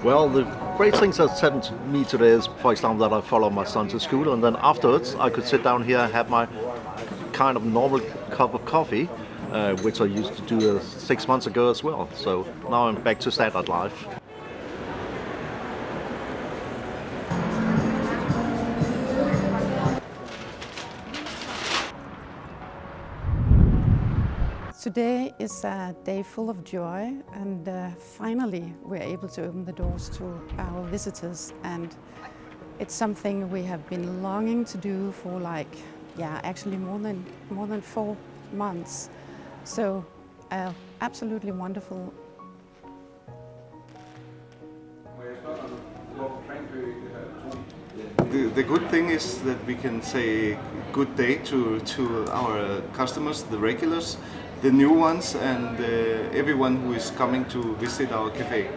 Well, the great things that happened to me today is, for example, that I follow my son to school, and then afterwards I could sit down here and have my kind of normal cup of coffee, which I used to do 6 months ago as well. So now I'm back to standard life. Today is a day full of joy, and finally we're able to open the doors to our visitors, and it's something we have been longing to do for actually more than 4 months. So absolutely wonderful. The good thing is that we can say good day to our customers, the regulars, the new ones, and everyone who is coming to visit our cafe.